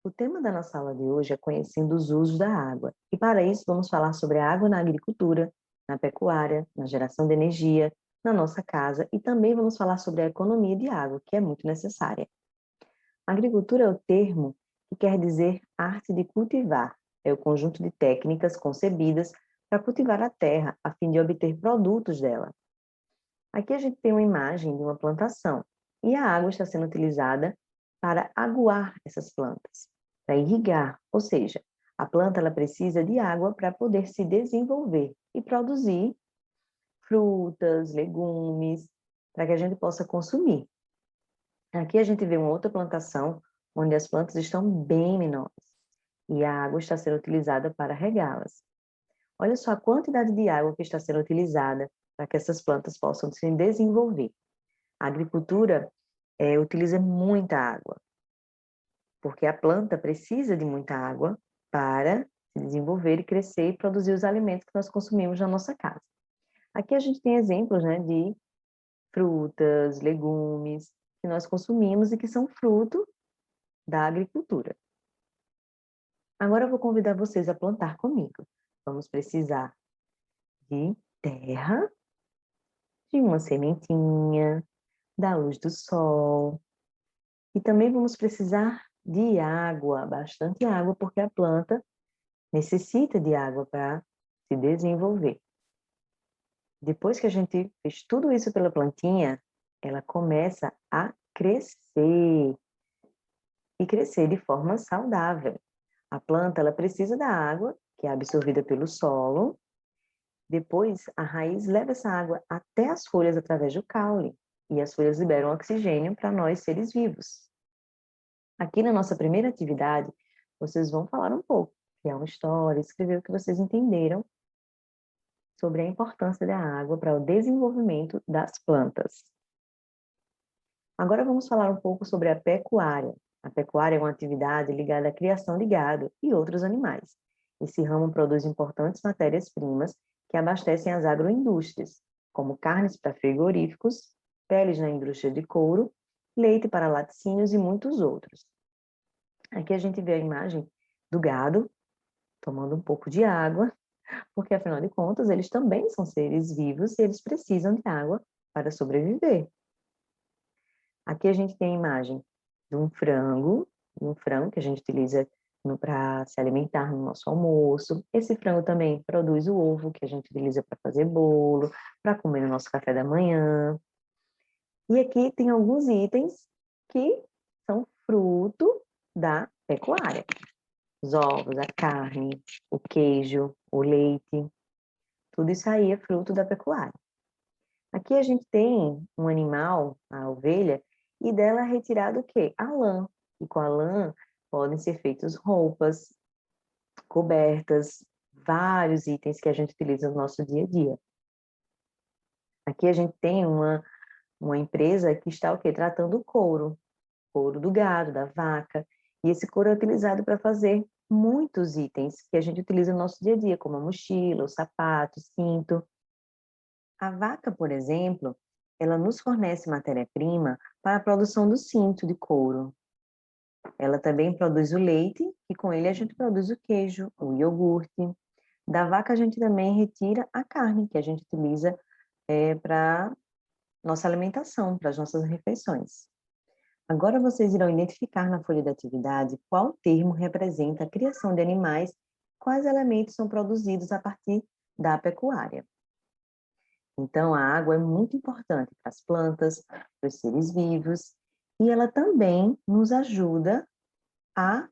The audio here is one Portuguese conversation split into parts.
O tema da nossa aula de hoje é conhecendo os usos da água. E para isso vamos falar sobre a água na agricultura, na pecuária, na geração de energia, na nossa casa e também vamos falar sobre a economia de água, que é muito necessária. A agricultura é o termo que quer dizer arte de cultivar. É o conjunto de técnicas concebidas para cultivar a terra a fim de obter produtos dela. Aqui a gente tem uma imagem de uma plantação e a água está sendo utilizada para aguar essas plantas, para irrigar, ou seja, a planta ela precisa de água para poder se desenvolver e produzir frutas, legumes, para que a gente possa consumir. Aqui a gente vê uma outra plantação onde as plantas estão bem menores e a água está sendo utilizada para regá-las. Olha só a quantidade de água que está sendo utilizada para que essas plantas possam se desenvolver. A agricultura utiliza muita água, porque a planta precisa de muita água para se desenvolver e crescer e produzir os alimentos que nós consumimos na nossa casa. Aqui a gente tem exemplos, né, de frutas, legumes que nós consumimos e que são fruto da agricultura. Agora eu vou convidar vocês a plantar comigo. Vamos precisar de terra, de uma sementinha, da luz do sol, e também vamos precisar de água, bastante água, porque a planta necessita de água para se desenvolver. Depois que a gente fez tudo isso pela plantinha, ela começa a crescer e crescer de forma saudável. A planta ela precisa da água, que é absorvida pelo solo. Depois, a raiz leva essa água até as folhas através do caule, e as folhas liberam oxigênio para nós seres vivos. Aqui na nossa primeira atividade, vocês vão falar um pouco, criar uma história, escrever o que vocês entenderam sobre a importância da água para o desenvolvimento das plantas. Agora vamos falar um pouco sobre a pecuária. A pecuária é uma atividade ligada à criação de gado e outros animais. Esse ramo produz importantes matérias-primas que abastecem as agroindústrias, como carnes para frigoríficos, peles na indústria de couro, leite para laticínios e muitos outros. Aqui a gente vê a imagem do gado tomando um pouco de água, porque afinal de contas eles também são seres vivos e eles precisam de água para sobreviver. Aqui a gente tem a imagem de um frango que a gente utiliza para se alimentar no nosso almoço. Esse frango também produz o ovo que a gente utiliza para fazer bolo, para comer no nosso café da manhã. E aqui tem alguns itens que são fruto da pecuária. Os ovos, a carne, o queijo, o leite, tudo isso aí é fruto da pecuária. Aqui a gente tem um animal, a ovelha, e dela é retirado o quê? A lã. E com a lã podem ser feitas roupas, cobertas, vários itens que a gente utiliza no nosso dia a dia. Aqui a gente tem uma empresa que está o quê? Tratando o couro do gado, da vaca, e esse couro é utilizado para fazer muitos itens que a gente utiliza no nosso dia a dia, como a mochila, o sapato, o cinto. A vaca, por exemplo, ela nos fornece matéria-prima para a produção do cinto de couro. Ela também produz o leite, e com ele a gente produz o queijo, o iogurte. Da vaca a gente também retira a carne, que a gente utiliza para nossa alimentação, para as nossas refeições. Agora vocês irão identificar na folha de atividade qual termo representa a criação de animais, quais elementos são produzidos a partir da pecuária. Então, a água é muito importante para as plantas, para os seres vivos, e ela também nos ajuda a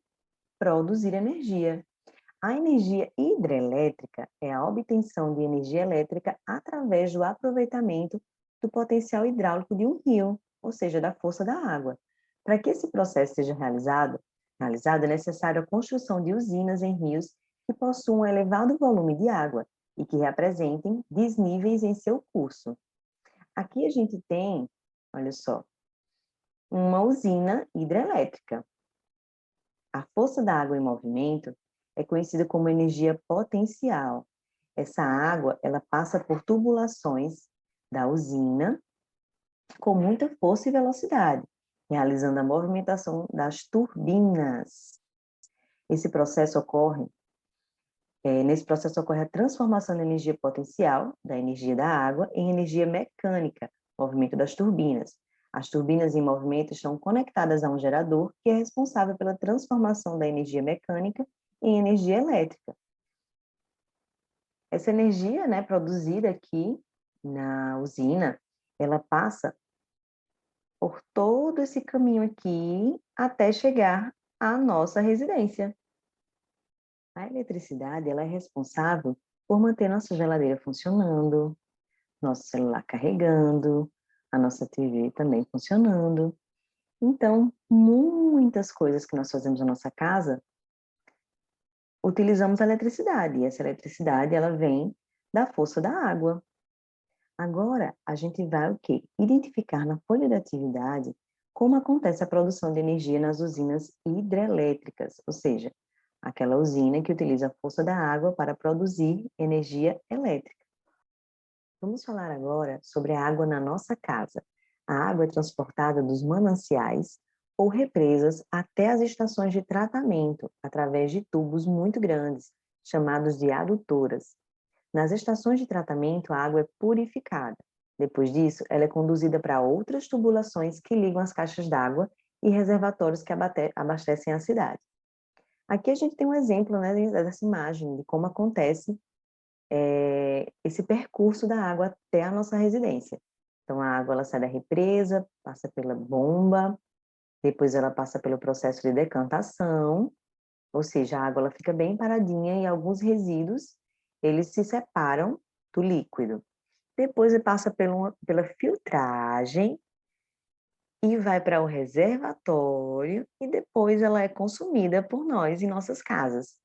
produzir energia. A energia hidrelétrica é a obtenção de energia elétrica através do aproveitamento do potencial hidráulico de um rio, ou seja, da força da água. Para que esse processo seja realizado é necessário a construção de usinas em rios que possuam um elevado volume de água e que representem desníveis em seu curso. Aqui a gente tem, olha só, uma usina hidrelétrica. A força da água em movimento é conhecida como energia potencial. Essa água, ela passa por tubulações da usina com muita força e velocidade, realizando a movimentação das turbinas. Nesse processo ocorre a transformação da energia potencial, da energia da água, em energia mecânica, movimento das turbinas. As turbinas em movimento estão conectadas a um gerador que é responsável pela transformação da energia mecânica em energia elétrica. Essa energia, né, produzida aqui na usina, ela passa por todo esse caminho aqui até chegar à nossa residência. A eletricidade, ela é responsável por manter nossa geladeira funcionando, nosso celular carregando, a nossa TV também funcionando. Então, muitas coisas que nós fazemos na nossa casa, utilizamos a eletricidade, e essa eletricidade, ela vem da força da água. Agora, a gente vai o quê? Identificar na folha de atividade como acontece a produção de energia nas usinas hidrelétricas, ou seja, aquela usina que utiliza a força da água para produzir energia elétrica. Vamos falar agora sobre a água na nossa casa. A água é transportada dos mananciais ou represas até as estações de tratamento, através de tubos muito grandes, chamados de adutoras. Nas estações de tratamento, a água é purificada. Depois disso, ela é conduzida para outras tubulações que ligam as caixas d'água e reservatórios que abastecem a cidade. Aqui a gente tem um exemplo, né, dessa imagem, de como acontece esse percurso da água até a nossa residência. Então, a água ela sai da represa, passa pela bomba, depois ela passa pelo processo de decantação, ou seja, a água ela fica bem paradinha e alguns resíduos, eles se separam do líquido. Depois ele passa pela filtragem e vai para o reservatório e depois ela é consumida por nós em nossas casas.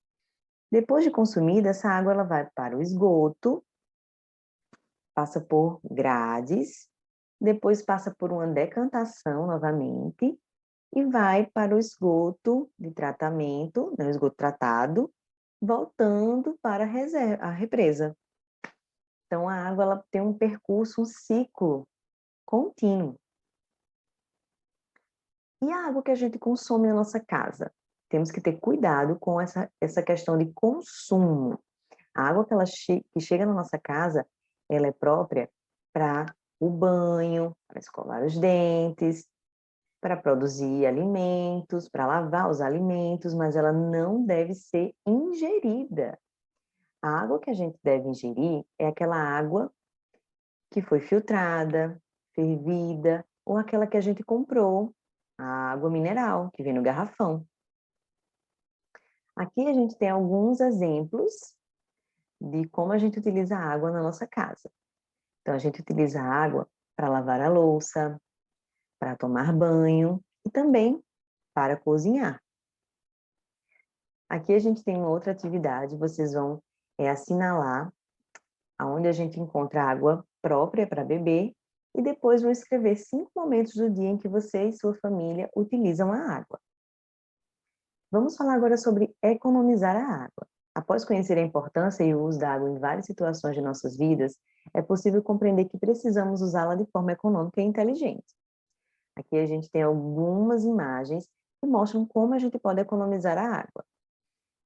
Depois de consumida, essa água ela vai para o esgoto, passa por grades, depois passa por uma decantação novamente e vai para o esgoto de tratamento, né, o esgoto tratado, voltando para a represa. Então, a água ela tem um percurso, um ciclo contínuo. E a água que a gente consome na nossa casa? Temos que ter cuidado com essa questão de consumo. A água que chega na nossa casa, ela é própria para o banho, para escovar os dentes, para produzir alimentos, para lavar os alimentos, mas ela não deve ser ingerida. A água que a gente deve ingerir é aquela água que foi filtrada, fervida, ou aquela que a gente comprou, a água mineral, que vem no garrafão. Aqui a gente tem alguns exemplos de como a gente utiliza a água na nossa casa. Então, a gente utiliza a água para lavar a louça, para tomar banho e também para cozinhar. Aqui a gente tem uma outra atividade, vocês vão assinalar aonde a gente encontra água própria para beber e depois vão escrever 5 momentos do dia em que você e sua família utilizam a água. Vamos falar agora sobre economizar a água. Após conhecer a importância e o uso da água em várias situações de nossas vidas, é possível compreender que precisamos usá-la de forma econômica e inteligente. Aqui a gente tem algumas imagens que mostram como a gente pode economizar a água.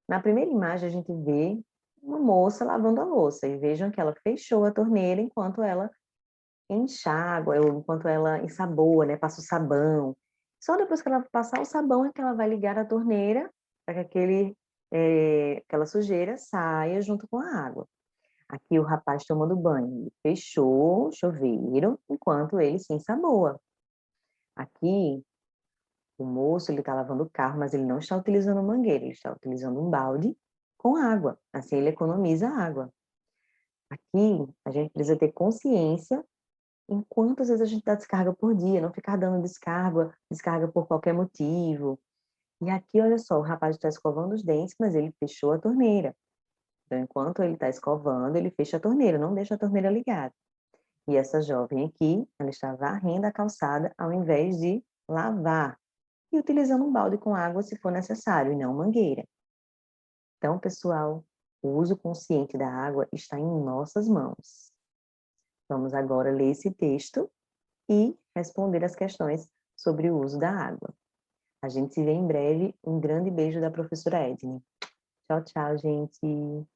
Na primeira imagem a gente vê uma moça lavando a louça e vejam que ela fechou a torneira enquanto ela enxágua, ou enquanto ela ensaboa, né, passa o sabão. Só depois que ela passar o sabão é que ela vai ligar a torneira para que aquela sujeira saia junto com a água. Aqui o rapaz tomando banho, ele fechou o chuveiro enquanto ele se ensaboa. Aqui o moço ele está lavando o carro, mas ele não está utilizando mangueira, ele está utilizando um balde com água. Assim ele economiza água. Aqui a gente precisa ter consciência em quantas vezes a gente dá descarga por dia, não ficar dando descarga por qualquer motivo. E aqui, olha só, o rapaz está escovando os dentes, mas ele fechou a torneira. Então, enquanto ele está escovando, ele fecha a torneira, não deixa a torneira ligada. E essa jovem aqui, ela está varrendo a calçada ao invés de lavar. E utilizando um balde com água se for necessário, e não mangueira. Então, pessoal, o uso consciente da água está em nossas mãos. Vamos agora ler esse texto e responder as questões sobre o uso da água. A gente se vê em breve. Um grande beijo da professora Edne. Tchau, tchau, gente.